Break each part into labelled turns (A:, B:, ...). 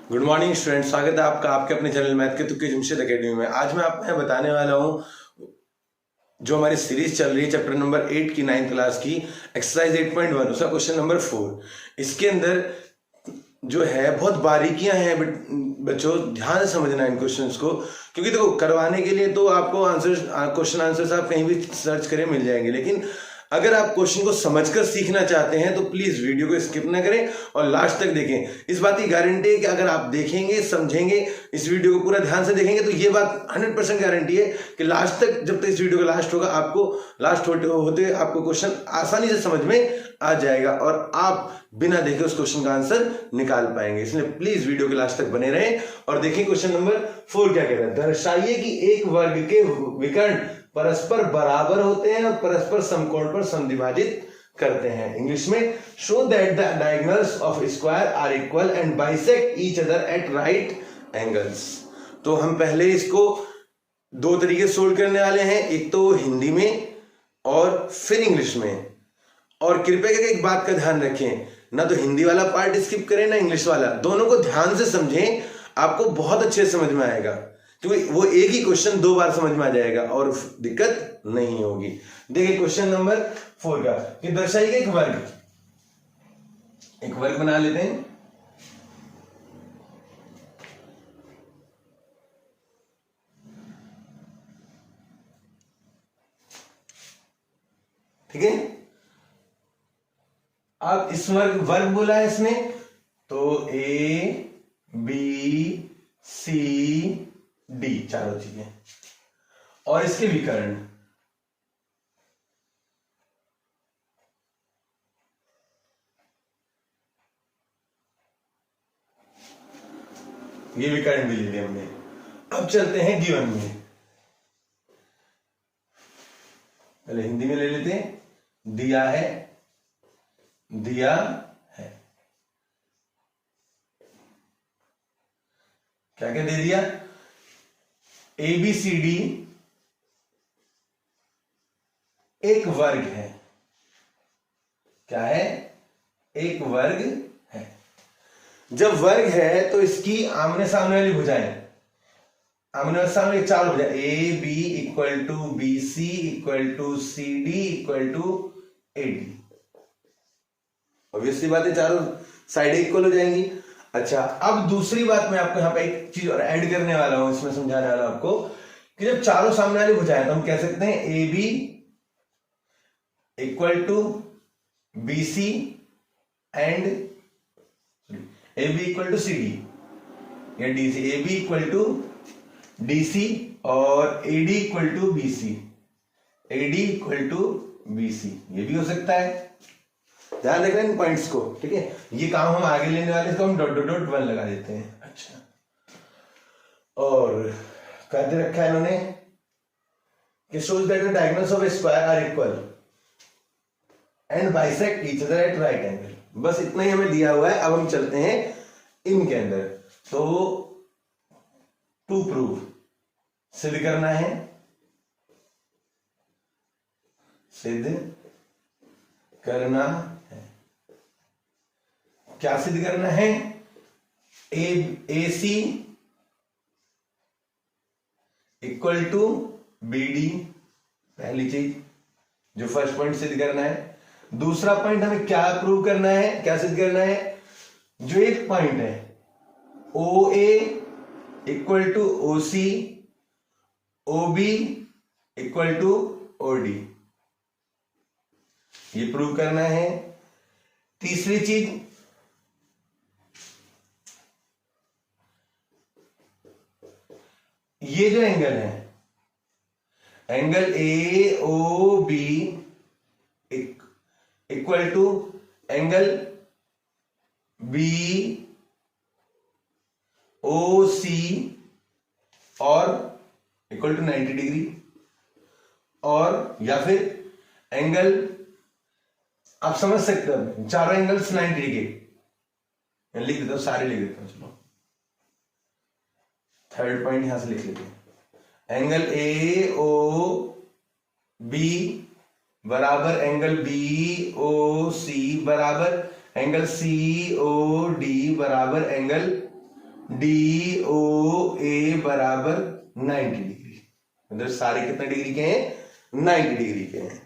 A: Good morning student, स्वागत है आपका आपके अपने चैनल मैथ के तुक्के जमशेद एकेडमी में। आज मैं आपको यहाँ बताने वाला हूँ जो हमारी सीरीज चल रही है चैप्टर नंबर 8 की 9th क्लास की एक्सरसाइज 8.1 उसका क्वेश्चन नंबर 4। इसके अंदर जो है बहुत बारीकियां हैं बच्चों, ध्यान से समझना है इन क्वेश्चंस को, क्योंकि देखो करवाने के लिए तो आपको क्वेश्चन आंसर्स आप कहीं भी सर्च करें मिल जाएंगे, लेकिन अगर आप क्वेश्चन को समझकर सीखना चाहते हैं तो प्लीज वीडियो को स्किप ना करें और लास्ट तक देखें। इस बात की गारंटी है कि अगर आप देखेंगे, समझेंगे, इस वीडियो को पूरा ध्यान से देखेंगे तो ये बात 100% गारंटी है कि लास्ट तक, जब तक इस वीडियो का लास्ट होगा, आपको लास्ट होते आपको क्वेश्चन आसानी से समझ में आ जाएगा और आप बिना देखे उस क्वेश्चन का आंसर निकाल पाएंगे। इसलिए प्लीज वीडियो के लास्ट तक बने रहें और देखिए क्वेश्चन नंबर 4 क्या कह रहा है। दर्शाइए कि एक वर्ग के विकर्ण परस्पर बराबर होते हैं और परस्पर समकोण पर समद्विभाजित करते हैं। इंग्लिश में, show that the diagonals of square are equal and bisect each other at right angles. तो हम पहले इसको दो तरीके से सोल्व करने वाले हैं, एक तो हिंदी में और फिर इंग्लिश में। और कृपया करके एक बात का ध्यान रखें, ना तो हिंदी वाला पार्ट स्किप करें ना इंग्लिश वाला, दोनों को ध्यान से समझें, आपको बहुत अच्छे से समझ में आएगा, क्योंकि वो एक ही क्वेश्चन 2 बार समझ में आ जाएगा और दिक्कत नहीं होगी। देखिए क्वेश्चन नंबर 4 का कि दर्शाइए एक वर्ग बना लेते हैं। ठीक है, अब इस वर्ग बोला है इसने, तो ए बी सी डी चारों चीजें, और इसके विकर्ण ये विकर्ण भी ले लिया हमने। अब चलते हैं गिवन में, पहले हिंदी में ले लेते हैं। दिया है क्या क्या दे दिया, ए बी सी डी एक वर्ग है। क्या है? एक वर्ग है। जब वर्ग है तो इसकी आमने सामने वाली भुजाएं, आमने सामने चार भुजाएं, A B equal to B C equal to C D equal to A D. Obviously बात है, चारों साइड इक्वल हो जाएंगी। अच्छा, अब दूसरी बात मैं आपको यहां पे एक चीज और ऐड करने वाला हूं, इसमें समझाने वाला हूं आपको कि जब चारों सामने वाली भुजाएं तो हम कह सकते हैं A B equal to B C and A B equal to C D या D C, A B equal to D C और A D equal to B C, A D equal to B C, ये भी हो सकता है। ध्यान रखना इन points को, ठीक है। ये काम हम आगे लेने वाले, इसको हम डॉट डॉट डॉट 1 लगा देते हैं। अच्छा, और कहते रखा है इन्होंने कि shows that the diagonals of a square are equal and bisect each other at right angle। बस इतना ही हमें दिया हुआ है। अब हम चलते हैं इनके अंदर, तो टू प्रूव सिद्ध करना है, सिद्ध करना है। क्या सिद्ध करना है? ए सी इक्वल टू बी डी, पहली चीज जो फर्स्ट पॉइंट सिद्ध करना है। दूसरा पॉइंट हमें क्या प्रूव करना है, क्या सिद्ध करना है? जो एक पॉइंट है O A equal to O C, O B equal to O D, ये प्रूव करना है। तीसरी चीज, ये जो एंगल है, angle A O B equal to angle B O C और इक्वल टू 90 डिग्री, और या फिर एंगल, आप समझ सकते हो चारों एंगल्स 90 डिग्री। लिख देता हूं, सारे लिख देता हूं, चलो थर्ड पॉइंट यहां से लिख लेते हैं। एंगल ए ओ बी बराबर एंगल बी ओ सी बराबर एंगल सी ओ डी बराबर एंगल डी ओ ए बराबर 90 डिग्री। मतलब सारे कितने डिग्री के हैं? 90 डिग्री के हैं।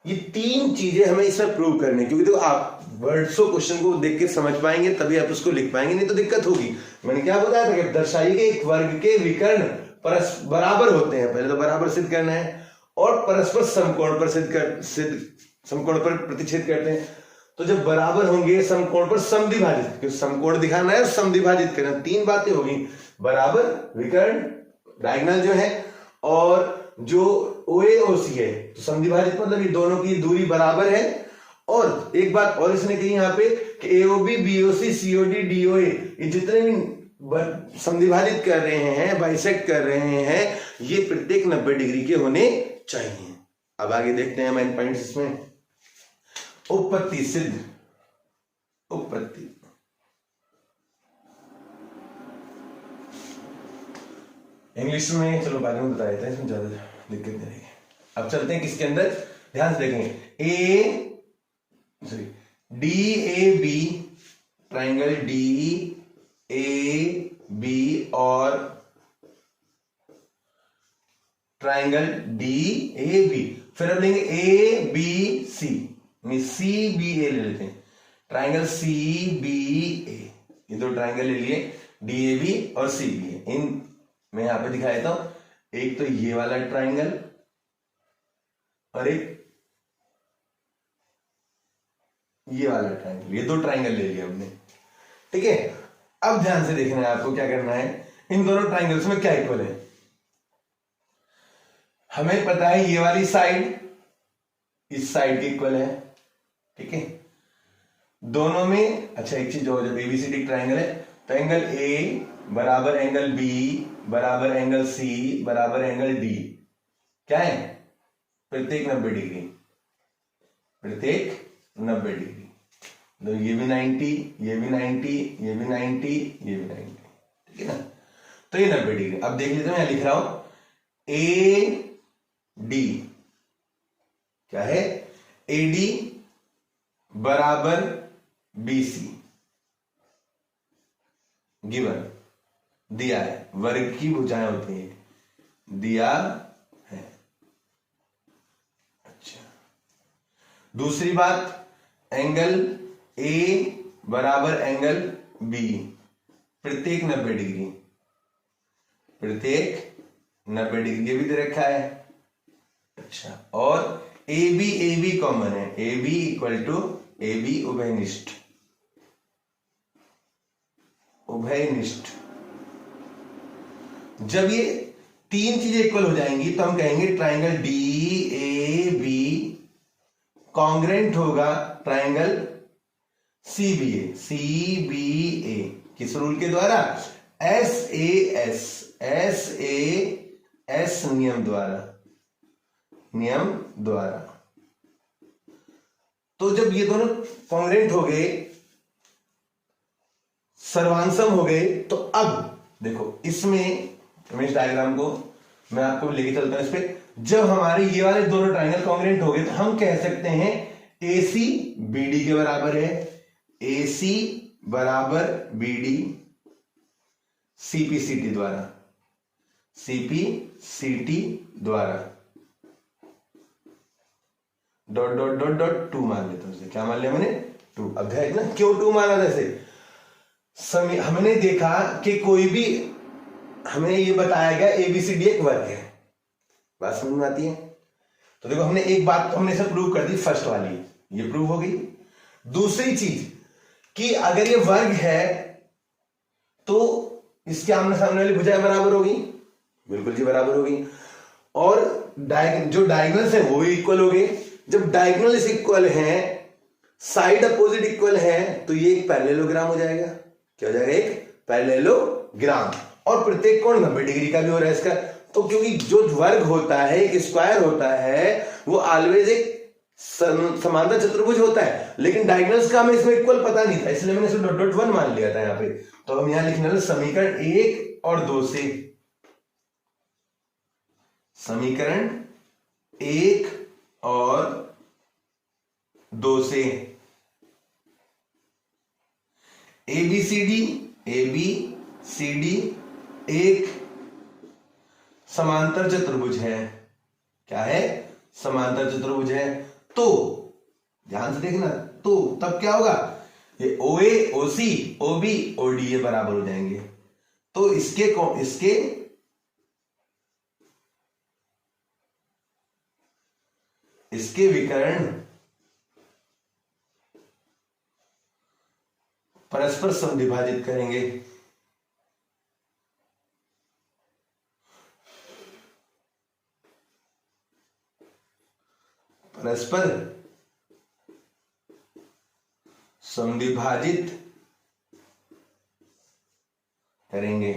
A: ये तीन चीजें हमें इसमें प्रूव करनी, क्योंकि देखो आप वर्ड्स को क्वेश्चन को देख के समझ पाएंगे तभी आप उसको लिख पाएंगे, नहीं तो दिक्कत होगी। मैंने क्या बताया था कि दर्शाइए कि एक वर्ग के विकर्ण परस्पर बराबर होते हैं, पहले तो बराबर सिद्ध करना है, और परस्पर समकोण पर समकोण पर प्रतिच्छेद करते हैं। तो जब बराबर होंगे समकोण पर समद्विभाजित, क्योंकि समकोण दिखाना है और समद्विभाजित करना, तीन बातें होगी, बराबर, विकर्ण, डायगोनल जो है, और जो OA OC है, तो समद्विभाजित मतलब ये दोनों की दूरी बराबर है। और एक बात और इसने कही यहाँ पे कि AOB BOC COD DOA ये जितने भी समद्विभाजित कर रहे हैं, बाइसेक्ट कर रहे हैं, ये प्रत्येक 90 डिग्री के होने चाहिए। अब आगे देखते हैं मेन पॉइंट्स इसमें। उपपत्ति सिद्ध, उपपत्ति इंग्लिश में चलो बाद में बताया था, इसमें ज्यादा दिक्कत नहीं रहेगी। अब चलते हैं किसके अंदर, ध्यान से देखेंगे। DAB ट्राइंगल DAB और ट्राइंगल DAB, फिर अब लेंगे ABC, CBA ले लेते हैं, ट्राइंगल CBA, ये दो ट्राइंगल ले लिए, DAB और CBA। इन मैं यहां पे दिखा देता हूं, एक तो ये वाला ट्राइंगल और एक ये वाला ट्राइंगल, ये दो ट्राइंगल ले लिया हमने, ठीक है। अब ध्यान से देखना है आपको, क्या करना है, इन दोनों ट्राइंगल्स में क्या इक्वल है। हमें पता है ये वाली साइड इस साइड के इक्वल है, ठीक है। दोनों में अच्छा एक चीज और, जब ABCD ट्राइंगल है तो एंगल A बराबर एंगल B बराबर एंगल C बराबर एंगल D क्या है, प्रत्येक 90 डिग्री, प्रत्येक 90 डिग्री। तो ये भी 90, ये भी 90, ये भी 90, ये भी 90, ठीक है ना। तो ये 90 डिग्री। अब देख लीजिए, मैं लिख रहा हूं AD क्या है, AD बराबर BC गिवन, दिया है, वर्ग की भुजाएं होती हैं, दिया है। अच्छा, दूसरी बात, एंगल A बराबर एंगल B प्रत्येक 90 डिग्री, प्रत्येक 90 डिग्री, ये भी दे रखा है। अच्छा, और AB कॉमन है, AB इक्वल टू AB उभयनिष्ठ, उभयनिष्ठ। जब ये तीन चीजें इक्वल हो जाएंगी तो हम कहेंगे ट्राइंगल DAB कॉन्ग्रेंट होगा ट्राइंगल CBA किस रूल के द्वारा, SAS नियम द्वारा। तो जब ये दोनों कॉन्ग्रेंट हो गए, सर्वांसम हो गए, तो अब देखो इसमें इमेज डायग्राम को मैं आपको लेके चलता हूं इस पे। जब हमारे ये वाले दोनों ट्राइंगल कॉन्ग्रेंट हो गए तो हम कह सकते हैं AC BD के बराबर है, AC बराबर BD CPCT द्वारा डॉट डॉट डॉट डॉट 2 मान लेता हूं, क्या मान लिया मैंने, 2। अब ध्यान ना, क्यों 2 माना, जैसे हमने देखा कि कोई भी, हमें ये बताया गया ABCD एक वर्ग है, बात समझ में आती है। तो देखो हमने एक बात तो हमने सब प्रूव कर दी, फर्स्ट वाली ये प्रूव हो गई। दूसरी चीज कि अगर ये वर्ग है तो इसके आमने सामने वाली भुजाएं बराबर होगी, बिल्कुल जी बराबर होगी, और जो डायगोनल्स है वो भी इक्वल हो गए। जब डायगोनल्स इक्वल हैं, साइड अपोजिट इक्वल है, तो ये एक पैरेललोग्राम हो जाएगा। क्या हो जाएगा, एक पैरेललोग्राम, और प्रत्येक कोण 90 डिग्री का भी हो रहा है इसका। तो क्योंकि जो वर्ग होता है, एक स्क्वायर होता है, वो ऑलवेज एक समांतर चतुर्भुज होता है, लेकिन डायगोनल्स का हमें इसमें इक्वल पता नहीं था, इसलिए मैंने डॉट डॉट 1 मान लिया था यहाँ पे। तो हम यहां लिखने वाले समीकरण 1 और 2 से, समीकरण 1 और 2 से ABCD AB सी डी एक समांतर चतुर्भुज है। क्या है? समांतर चतुर्भुज है। तो ध्यान से देखना, तो तब क्या होगा? ये ओ ए, ओ सी, ओ बी, ओ डी ये बराबर हो जाएंगे। तो इसके विकर्ण परस्पर समविभाजित करेंगे। परस्पर समविभाजित करेंगे।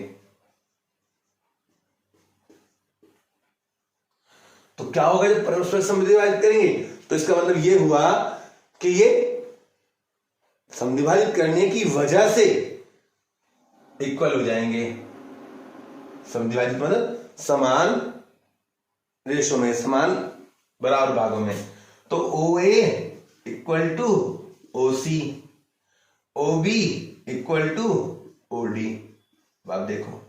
A: तो क्या होगा जब परस्पर समविभाजित करेंगे? तो इसका मतलब ये हुआ कि ये समविभाजित करने की वजह से इक्वल हो जाएंगे। समविभाजित मतलब समान रेशो में, समान बराबर भागों में। तो O A equal to O C, O B equal to O D. आप देखो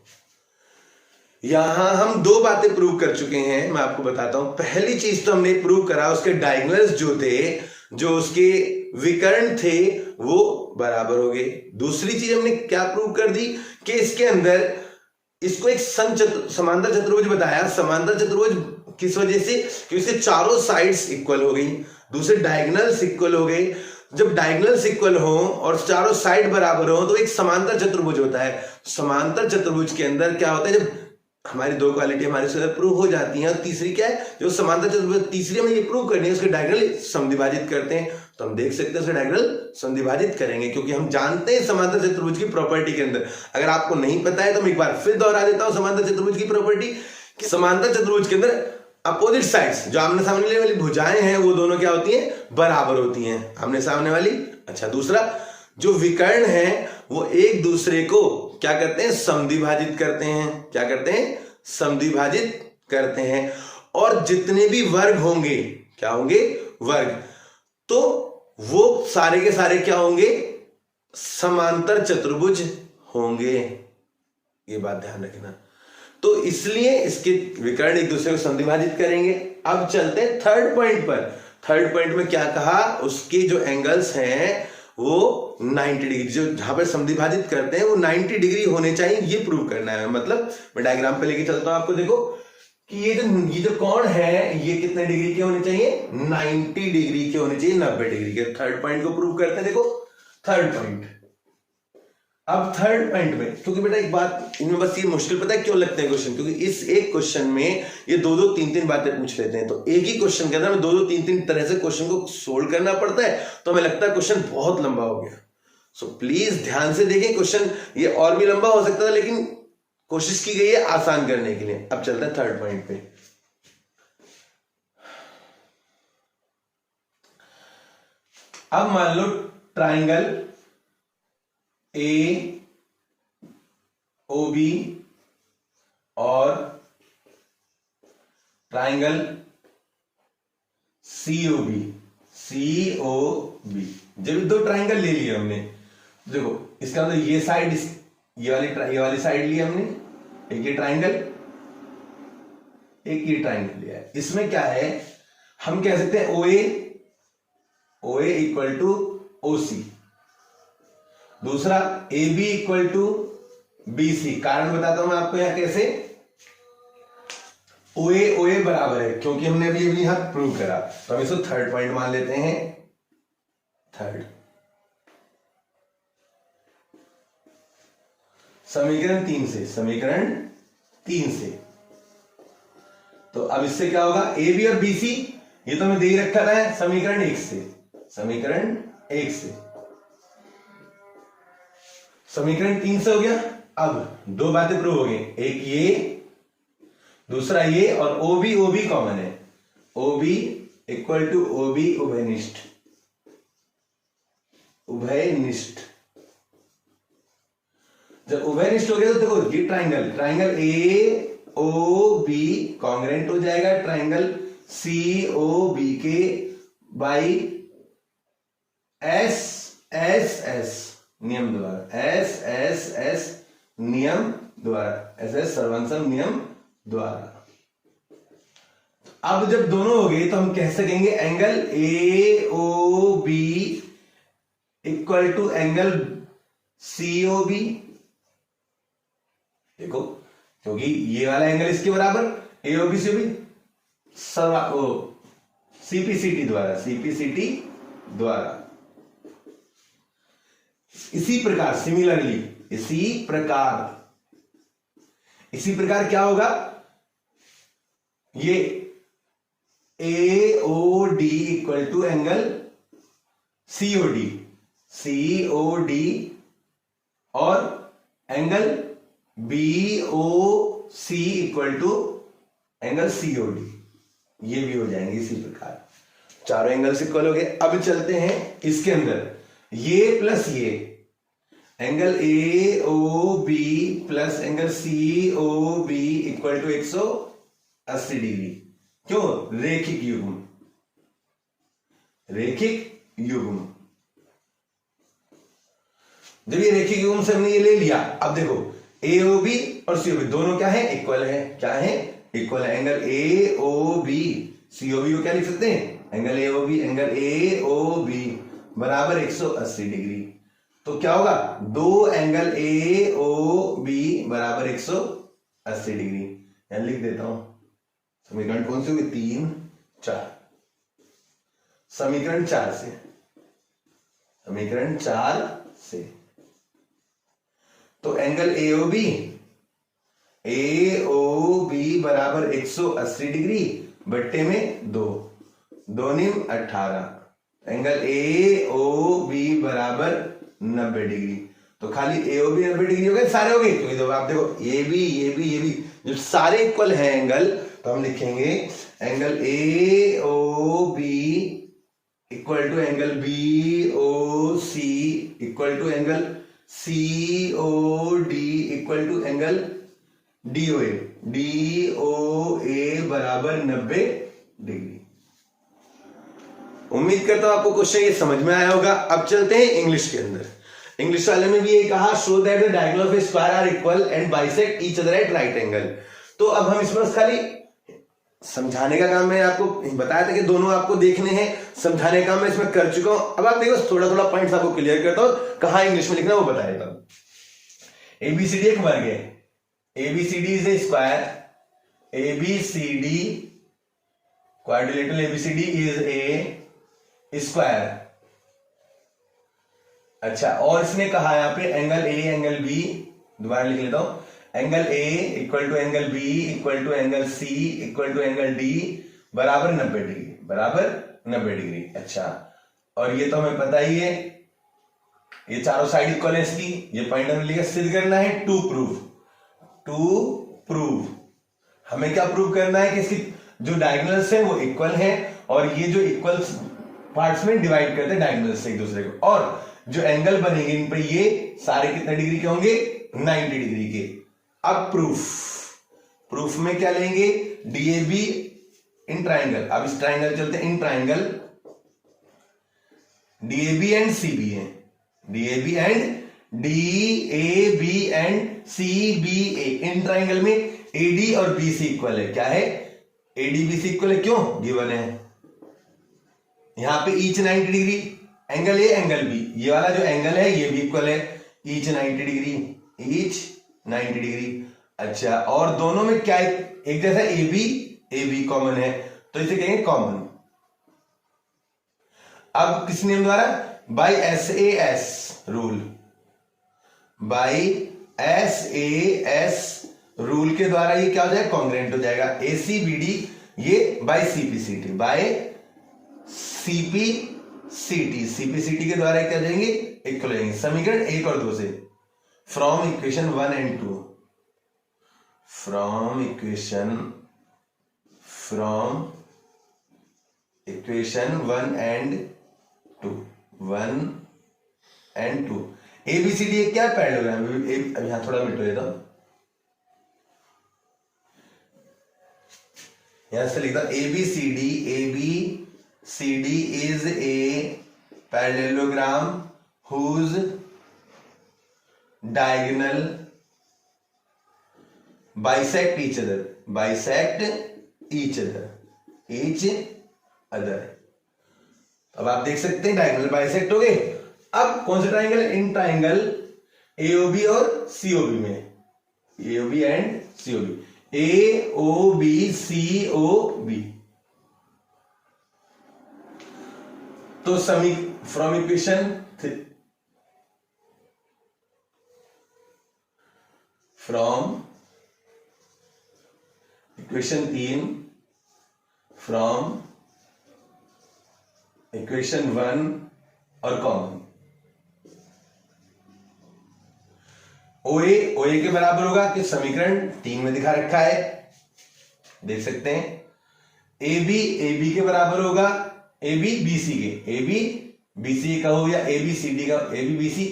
A: यहां हम दो बातें प्रूव कर चुके हैं। मैं आपको बताता हूं। पहली चीज तो हमने प्रूव करा, उसके डायगोनल्स जो थे, जो उसके विकर्ण थे, वो बराबर हो गए। दूसरी चीज हमने क्या प्रूव कर दी कि इसके अंदर इसको एक समांतर चतुर्भुज बताया। समांतर चतुर्भुज किस वजह से? कि उसके चारों साइड्स इक्वल हो गई, दूसरे डायगोनल्स इक्वल हो गए। जब डायगोनल्स इक्वल हो और चारों साइड बराबर हो तो एक समांतर चतुर्भुज होता है। समांतर चतुर्भुज के अंदर क्या होता है? जब हमारी दो क्वालिटी हमारे से प्रूव हो जाती हैं, तीसरी क्या है? जो समांतर चतुर्भुज, तीसरी हमें ये प्रूव करनी है उसके डायगोनल समविभाजित करते हैं। तो हम देख सकते हैं उसके डायगोनल समविभाजित करेंगे, क्योंकि हम जानते हैं समांतर चतुर्भुज की प्रॉपर्टी के अंदर। अगर आपको नहीं पता है तो मैं एक बार फिर दोहरा देता हूं समांतर चतुर्भुज की प्रॉपर्टी। समांतर चतुर्भुज के अंदर अपोजिट साइड्स, जो आमने सामने वाली भुजाएं हैं, वो दोनों क्या होती हैं? बराबर होती हैं, आमने सामने वाली। अच्छा, दूसरा जो विकर्ण है वो एक दूसरे को क्या करते हैं? समद्विभाजित करते हैं। क्या करते हैं? समद्विभाजित करते हैं। और जितने भी वर्ग होंगे, क्या होंगे? वर्ग, तो वो सारे के सारे क्या होंगे? समांतर चतुर्भुज होंगे। ये बात ध्यान रखना। तो इसलिए इसके विकर्ण एक दूसरे को समद्विभाजित करेंगे। अब चलते हैं थर्ड पॉइंट पर। थर्ड पॉइंट में क्या कहा? उसके जो एंगल्स हैं वो 90 डिग्री, जो जहां पर समद्विभाजित करते हैं वो 90 डिग्री होने चाहिए, ये प्रूव करना है। मतलब मैं डायग्राम पे लेके चलता हूं आपको। देखो कि ये जो कोण है ये कितने डिग्री के होने चाहिए? 90 डिग्री के होने चाहिए, 90 डिग्री के। थर्ड पॉइंट को प्रूव करते हैं। देखो थर्ड पॉइंट। अब थर्ड पॉइंट में, क्योंकि बेटा एक बात इनमें बस ये मुश्किल पता है क्यों लगते हैं क्वेश्चन? क्योंकि इस एक क्वेश्चन में ये दो दो तीन तीन बातें पूछ लेते हैं। तो एक ही क्वेश्चन के अंदर में दो दो तीन तीन तरह से क्वेश्चन को सोल्व करना पड़ता है, तो हमें लगता है क्वेश्चन बहुत लंबा हो गया। सो प्लीज ध्यान से देखें, क्वेश्चन ये और भी लंबा हो सकता था, लेकिन कोशिश की गई है आसान करने के लिए। अब चलते हैं थर्ड पॉइंट पे। अब मान लो ट्राइंगल ए ओ बी और ट्राइंगल सी ओ बी, जब दो ट्राइंगल ले लिए हमने, देखो इसका मतलब ये साइड, ये वाली साइड ली हमने, एक ये ट्राइंगल, एक ये ट्राइंगल लिया है। इसमें क्या है? हम कह सकते हैं ओ A equal to O C, दूसरा A B equal to B C. कारण बताता हूं मैं आपको यहां कैसे। ओ ए बराबर है, क्योंकि हमने अभी यहां प्रूव करा, तो हम इसको थर्ड पॉइंट मान लेते हैं। थर्ड समीकरण 3 से, तो अब इससे क्या होगा? ए बी और बी सी ये तो हमें दे ही रखा है समीकरण 1 से। समीकरण 3 से हो गया। अब दो बातें प्रूव हो गई, एक ये, दूसरा ये, और ओ बी कॉमन है। O B equal to O B उभयनिष्ठ। जब उभयनिष्ठ हो गया तो देखो ये triangle A O B congruent हो जाएगा ट्राइंगल सी ओ बी के बाई एस एस एस नियम द्वारा, एस एस एस नियम द्वारा, ऐसे सर्वंसम नियम द्वारा। अब जब दोनों हो गए तो हम कह सकेंगे angle A O B equal to angle C O B. देखो, क्योंकि ये वाला एंगल इसके बराबर A O B C O B CPCT द्वारा, सीपीसीटी द्वारा। इसी प्रकार सिमिलरली, इसी प्रकार क्या होगा, ये A O D equal to angle COD, COD और angle B O C equal to angle COD, ये भी हो जाएंगे इसी प्रकार। चारों एंगल्स इक्वल हो गए। अब चलते हैं इसके अंदर, ये प्लस ये angle A O B plus angle C O B equal to 180 degree. क्यों? रेखिक युग्म, रेखिक युग्म। जब ये रेखिक युग्म से हमने ये ले लिया, अब देखो ए ओ बी और सी ओ बी दोनों क्या है? इक्वल है। क्या है? इक्वल है। Angle A O B C O B को क्या लिख सकते हैं? Angle A O B, angle A O B बराबर 180 डिग्री। तो क्या होगा? दो एंगल ए ओ बी बराबर 180 डिग्री। यहां लिख देता हूं। समीकरण कौन से होगी? 3, 4। समीकरण 4 से, समीकरण 4 से तो एंगल ए ओ बी बराबर 180 डिग्री बट्टे में 2, 2 नीम 18। एंगल ए ओ बी बराबर 90 डिग्री। तो खाली ए ओ बी 90 डिग्री हो गए, सारे हो गए। तो आप देखो ये भी जब सारे इक्वल हैं एंगल, तो हम लिखेंगे angle A O B equal to angle B O C equal to angle C O D equal to angle D O A बराबर 90 डिग्री। उम्मीद करता हूं आपको क्वेश्चन ये समझ में आया होगा। अब चलते हैं इंग्लिश के अंदर। इंग्लिश वाले में भी ये कहा, show that the diagonal of a square are equal and bisect each other at right angle. तो अब हम इसमें खाली समझाने का काम, मैं आपको बताया था कि दोनों आपको देखने हैं, समझाने का मैं इसमें कर चुका हूं। अब आप देखो थोड़ा थोड़ा पॉइंट्स आपको क्लियर करता हूं, कहां इंग्लिश में लिखना वो बताएगा। एबीसीडी एक वर्ग है, ABCD is a square, ABCD quadrilateral ABCD is a square. अच्छा, और इसने कहा यहां पे एंगल ए एंगल बी, दोबारा लिख लेता हूं, angle A equal to angle B equal to angle C equal to angle D बराबर 90 डिग्री, बराबर 90 डिग्री। अच्छा, और ये तो हमें पता ही है, ये चारों साइड इक्वल है इसकी। ये पॉइंट हमें लिखा, सिद्ध करना है टू प्रूव। हमें क्या प्रूव करना है कि इसकी जो डायगोनल्स है वो इक्वल है, और ये जो इक्वल पार्ट्स में डिवाइड करते हैं डायगोनल से एक दूसरे को, और जो एंगल बनेंगे इन पर ये सारे कितने डिग्री के होंगे? 90 डिग्री के। अब प्रूफ में क्या लेंगे? DAB in triangle. अब इस ट्राइंगल चलते हैं, in triangle DAB and CB है, DAB and CBA. In triangle में एडी और बीसी इक्वल है। क्या है? एडी बीसी इक्वल है। क्यों? गिवन है यहां पे each 90 degree, angle A angle B, ये वाला जो एंगल है ये भी इक्वल है, ईच 90 डिग्री, ईच 90 डिग्री। अच्छा, और दोनों में क्या एक जैसा ए बी कॉमन है, तो इसे कहेंगे कॉमन। अब किस नियम द्वारा? By SAS rule, by SAS rule के द्वारा ये क्या हो जाएगा? कॉन्ग्रुएंट हो जाएगा। ACBD ये बाई CPCT, बाई CPCT के द्वारा क्या जाएंगे? इक्वल हो जाएंगे। समीकरण 1 और 2 से, from equation 1 and 2, from equation 1 and 2, ABCD एक क्या पैरेललोग्राम? अब यहां थोड़ा मिट देता हूं, यहां से लिखता ABCD is a parallelogram whose diagonal bisect each other, bisect each other, each other. अब आप देख सकते हैं ट्राइंगल बाइसेक्ट हो गए। अब कौन सा ट्राइंगल? इन ट्राइंगल एओबी और सीओबी में, AOB and COB, AOB COB. तो from equation equation 3, from equation 1 और कॉमन, ओए के बराबर होगा कि समीकरण 3 में दिखा रखा है, देख सकते हैं। एबी के बराबर होगा, एबी बीसी के, एबी बीसी का हो या एबी सीडी का, एबी बीसी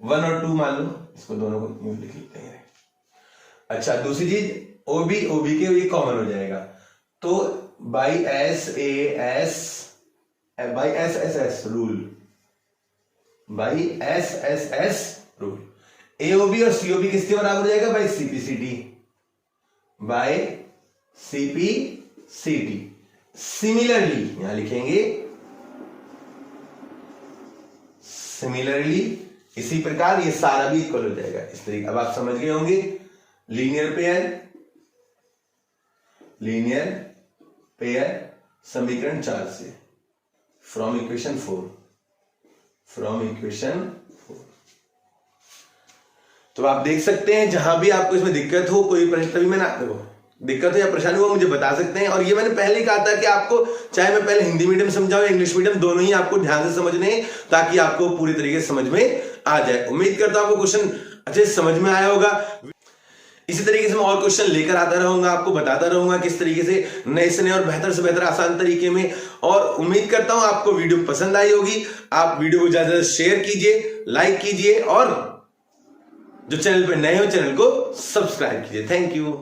A: 1 और 2 मान लो, इसको दोनों को यूं लिख लेते हैं। अच्छा, दूसरी चीज ओबी के ये कॉमन हो जाएगा, तो by S S rule, by S rule, AOB और सीओबी किसके बराबर हो जाएगा? By CPCT, by CPCT. Similarly यहां लिखेंगे सिमिलरली, इसी प्रकार ये सारा भी इक्वल हो जाएगा इस तरीके। अब आप समझ गए होंगे लीनियर पेयर समीकरण 4 से, फ्रॉम इक्वेशन 4, तो आप देख सकते हैं जहां भी आपको इसमें दिक्कत हो, कोई तभी मैं दिक्कत हो या परेशानी हो मुझे बता सकते हैं। और ये मैंने पहले ही कहा था कि आपको चाहे मैं पहले हिंदी मीडियम समझाऊं या इंग्लिश मीडियम, दोनों ही आपको ध्यान से समझने हैं ताकि आपको पूरी तरीके से समझ में आ जाए। उम्मीद करता हूं आपको क्वेश्चन अच्छे से समझ में आया होगा। इसी तरीके से मैं और क्वेश्चन लेकर आता रहूंगा, आपको बताता रहूंगा किस तरीके से नए से नए और बेहतर से बेहतर आसान तरीके में। और उम्मीद करता हूं आपको वीडियो पसंद आई होगी। आप वीडियो को ज्यादा से शेयर कीजिए, लाइक कीजिए और जो चैनल पे नए हो चैनल को सब्सक्राइब कीजिए। Thank you.